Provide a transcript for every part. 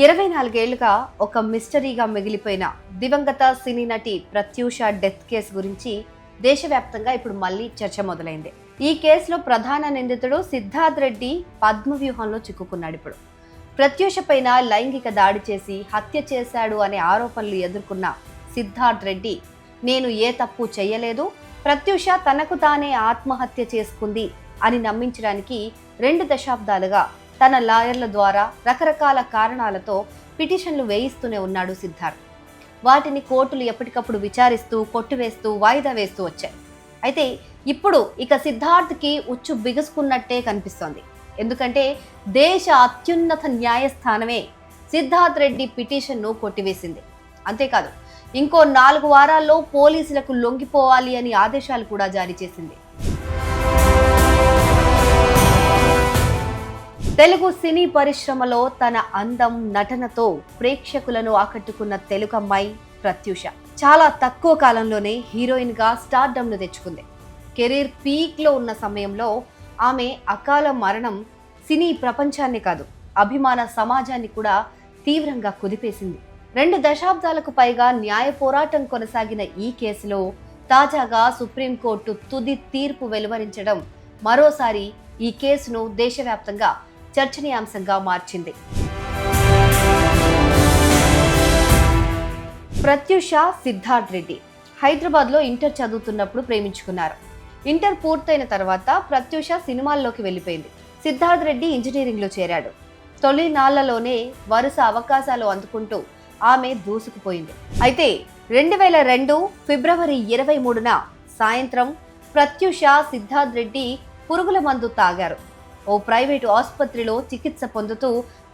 24 ఏళ్లుగా ఒక మిస్టరీగా మిగిలిపోయిన దివంగత సినీ నటి ప్రత్యూష డెత్ కేసు గురించి దేశవ్యాప్తంగా ఇప్పుడు మళ్ళీ చర్చ మొదలైంది. ఈ కేసులో ప్రధాన నిందితుడు సిద్ధార్థ్ రెడ్డి పద్మవ్యూహంలో చిక్కుకున్నాడు. ఇప్పుడు ప్రత్యూష పైన లైంగిక దాడి చేసి హత్య చేశాడు అనే ఆరోపణలు ఎదుర్కొన్న సిద్ధార్థ్ రెడ్డి, నేను ఏ తప్పు చేయలేదు, ప్రత్యూష తనకు తానే ఆత్మహత్య చేసుకుంది అని నమ్మించడానికి 2 దశాబ్దాలుగా తన లాయర్ల ద్వారా రకరకాల కారణాలతో పిటిషన్లు వేయిస్తూనే ఉన్నాడు సిద్ధార్థ్. వాటిని కోర్టులు ఎప్పటికప్పుడు విచారిస్తూ కొట్టివేస్తూ వాయిదా వేస్తూ వచ్చాయి. అయితే ఇప్పుడు ఇక సిద్ధార్థ్కి ఉచ్చు బిగుసుకున్నట్టే కనిపిస్తోంది. ఎందుకంటే దేశ అత్యున్నత న్యాయస్థానమే సిద్ధార్థ్ రెడ్డి పిటిషన్ను కొట్టివేసింది. అంతేకాదు, ఇంకో 4 వారాల్లో పోలీసులకు లొంగిపోవాలి అని ఆదేశాలు కూడా జారీ చేసింది. తెలుగు సినీ పరిశ్రమలో తన అందం, నటనతో ప్రేక్షకులను ఆకట్టుకున్న తెలుగు అమ్మాయి ప్రత్యూష చాలా తక్కువ కాలంలోనే హీరోయిన్ గా స్టార్డమ్ ను తెచ్చుకుంది. కెరీర్ పీక్ లో ఉన్న సమయంలో ఆమె అకాల మరణం సినీ ప్రపంచాన్ని కాదు, అభిమాన సమాజాన్ని కూడా తీవ్రంగా కుదిపేసింది. 2 దశాబ్దాలకు పైగా న్యాయ పోరాటం కొనసాగిన ఈ కేసులో తాజాగా సుప్రీంకోర్టు తుది తీర్పు వెలువరించడం మరోసారి ఈ కేసును దేశవ్యాప్తంగా చర్చనీయాంశంగా మార్చింది. ప్రత్యూష, సిద్ధార్థ్ రెడ్డి హైదరాబాద్లో ఇంటర్ చదువుతున్నప్పుడు ప్రేమించుకున్నారు. ఇంటర్ పూర్తయిన తర్వాత ప్రత్యూష సినిమాల్లోకి వెళ్ళిపోయింది. సిద్ధార్థ్ రెడ్డి ఇంజనీరింగ్లో చేరాడు. తొలి నాళ్లలోనే వరుస అవకాశాలు అందుకుంటూ ఆమె దూసుకుపోయింది. అయితే 2002 ఫిబ్రవరి 23న సాయంత్రం ప్రత్యూష, సిద్ధార్థ్ రెడ్డి పురుగుల మందు తాగారు. ఓ ప్రైవేటు ఆసుపత్రిలో చికిత్స పొందుతూ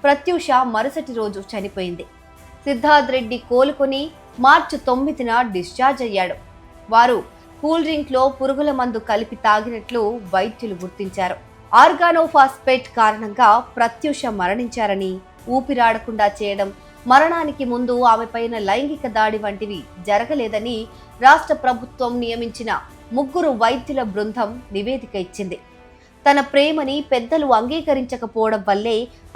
ప్రత్యూష మరుసటి రోజు చనిపోయింది. సిద్ధార్థ్ రెడ్డి కోలుకొని మార్చి 9న డిశ్చార్జ్ అయ్యాడు. వారు కూల్ డ్రింక్లో పురుగుల మందు కలిపి తాగినట్లు వైద్యులు గుర్తించారు. ఆర్గానోఫాస్ఫేట్ కారణంగా ప్రత్యూష మరణించారని, ఊపిరాడకుండా చేయడం, మరణానికి ముందు ఆమెపైన లైంగిక దాడి వంటివి జరగలేదని రాష్ట్ర ప్రభుత్వం నియమించిన 3 వైద్యుల బృందం నివేదిక ఇచ్చింది. తన ప్రేమని పెద్దలు అంగీకరించకపోవడం వల్లే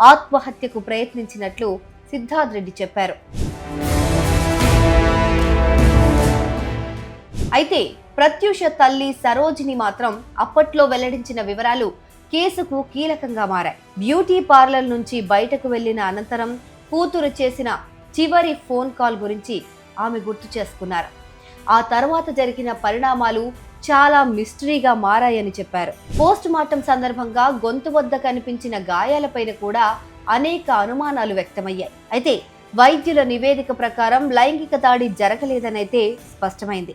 ఆత్మహత్యకు ప్రయత్నించినట్లు సిద్ధార్థ్ రెడ్డి చెప్పారు. అయితే ప్రత్యూష తల్లి సరోజిని మాత్రం అప్పట్లో వెల్లడించిన వివరాలు కేసుకు కీలకంగా మారాయి. బ్యూటీ పార్లర్ నుంచి బయటకు వెళ్లిన అనంతరం కూతురు చేసిన చివరి ఫోన్ కాల్ గురించి ఆమె గుర్తు చేసుకున్నారు. ఆ తర్వాత జరిగిన పరిణామాలు చాలా మిస్టరీగా మారాయని చెప్పారు. పోస్ట్ మార్టం సందర్భంగా గొంతు వద్ద కనిపించిన గాయాలపైన కూడా అనేక అనుమానాలు వ్యక్తమయ్యాయి. అయితే వైద్యుల నివేదిక ప్రకారం లైంగిక దాడి జరగలేదనైతే స్పష్టమైంది.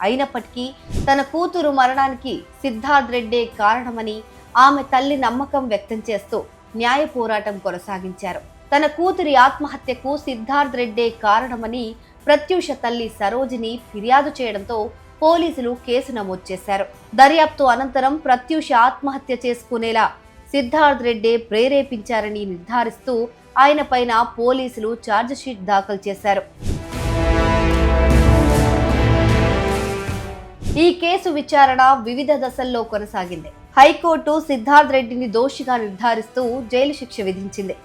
అయినప్పటికీ తన కూతురు మరణానికి సిద్ధార్థ్ రెడ్డే కారణమని ఆమె తల్లి నమ్మకం వ్యక్తం చేస్తూ న్యాయ పోరాటం కొనసాగించారు. తన కూతురి ఆత్మహత్యకు సిద్ధార్థ్ రెడ్డే కారణమని ప్రత్యూష తల్లి సరోజిని ఫిర్యాదు చేయడంతో పోలీసులు కేసు నమోదు చేశారు. దర్యాప్తు అనంతరం ప్రత్యూష ఆత్మహత్య చేసుకునేలా సిద్ధార్థ్ రెడ్డి ప్రేరేపించారని నిర్ధారిస్తూ ఆయన పైన పోలీసులు ఛార్జిషీట్ దాఖలు చేశారు. ఈ కేసు విచారణ వివిధ దశల్లో కొనసాగింది. హైకోర్టు సిద్ధార్థ్ రెడ్డిని దోషిగా నిర్ధారిస్తూ జైలు శిక్ష విధించింది.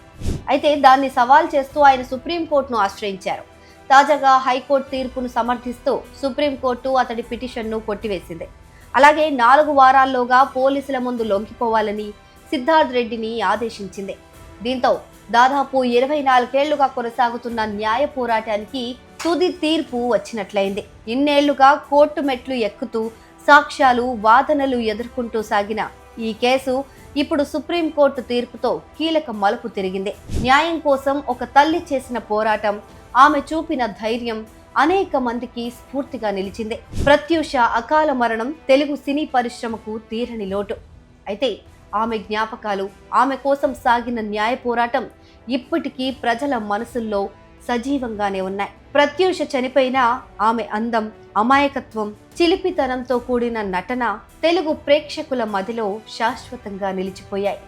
అయితే దాన్ని సవాల్ చేస్తూ ఆయన సుప్రీంకోర్టును ఆశ్రయించారు. తాజాగా హైకోర్టు తీర్పును సమర్థిస్తూ సుప్రీంకోర్టు అతడి పిటిషన్ను కొట్టివేసింది. అలాగే 4 వారాల్లోగా పోలీసుల ముందు లొంగిపోవాలని సిద్ధార్థ్ రెడ్డిని ఆదేశించింది. దీంతో దాదాపు 24 ఏళ్లుగా కొనసాగుతున్న న్యాయ పోరాటానికి తుది తీర్పు వచ్చినట్లయింది. ఇన్నేళ్లుగా కోర్టు మెట్లు ఎక్కుతూ సాక్ష్యాలు, వాదనలు ఎదుర్కొంటూ సాగిన ఈ కేసు ఇప్పుడు సుప్రీంకోర్టు తీర్పుతో కీలక మలుపు తిరిగింది. న్యాయం కోసం ఒక తల్లి చేసిన పోరాటం, ఆమె చూపిన ధైర్యం అనేక మందికి స్ఫూర్తిగా నిలిచింది. ప్రత్యూష అకాల మరణం తెలుగు సినీ పరిశ్రమకు తీరని లోటు. అయితే ఆమె జ్ఞాపకాలు, ఆమె కోసం సాగిన న్యాయ పోరాటం ఇప్పటికీ ప్రజల మనసుల్లో సజీవంగానే ఉన్నాయి. ప్రత్యూష చనిపోయినా ఆమె అందం, అమాయకత్వం, చిలిపితనంతో కూడిన నటన తెలుగు ప్రేక్షకుల మదిలో శాశ్వతంగా నిలిచిపోయాయి.